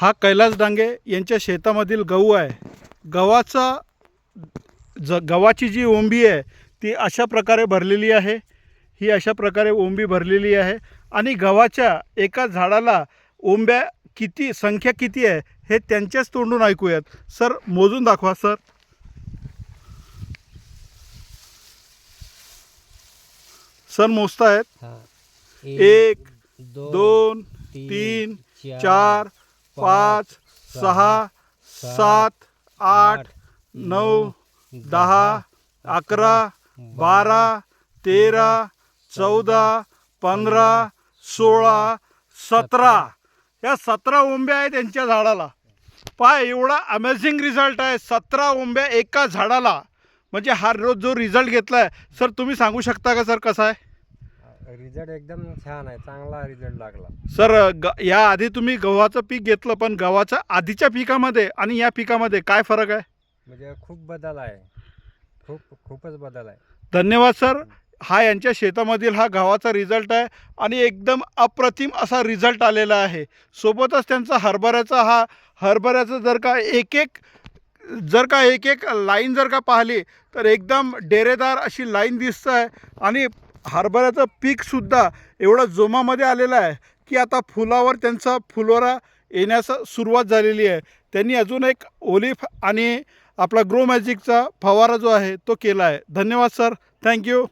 हा कैलास डांगे यांच्या शेतामधील गहू आहे। गव्हाची जी ओंबी आहे ती अशा प्रकारे भरलेली आहे। ही अशा प्रकारे ओंबी भरलेली आहे आणि गव्हाच्या एका झाडाला ओंब्या किती संख्या किती आहे हे त्यांच्याच तोंडून ऐकूयात। सर मोजून दाखवा सर। सर मोजतायत। 1 2 3 4 5 6 7 8 9 10 11 12 13 14 15 16 17 या 17 ओंब्या आहेत त्यांच्या झाडाला। पाय एवढा अमेझिंग रिझल्ट आहे। 17 ओंब्या एका झाडाला, म्हणजे हा रोज जो रिझल्ट घेतलाय सर तुम्ही सांगू शकता का सर कसा आहे? रिझल्ट एकदम छान आहे, चांगला रिझल्ट लागला सर। या आधी तुम्ही गव्हाचं पीक घेतलं, पण गव्हाच्या आधीच्या पिकामध्ये आणि या पिकामध्ये काय फरक आहे? म्हणजे खूप बदल आहे, खूपच बदल आहे। धन्यवाद सर। हा यांच्या शेतामधील हा गव्हाचा रिझल्ट आहे आणि एकदम अप्रतिम असा रिझल्ट आलेला आहे। सोबतच त्यांचा हरभऱ्याचं जर का एक एक लाईन जर का पाहिली तर एकदम डेरेदार अशी लाईन दिसत आहे आणि हरभऱ्याचं पीकसुद्धा एवढं जोमामध्ये आलेलं आहे की आता त्यांचा फुलोरा येण्यास सुरुवात झालेली आहे। त्यांनी अजून एक ओलिफ आणि आपला ग्रो मॅजिकचा फवारा जो आहे तो केला आहे। धन्यवाद सर, थँक्यू।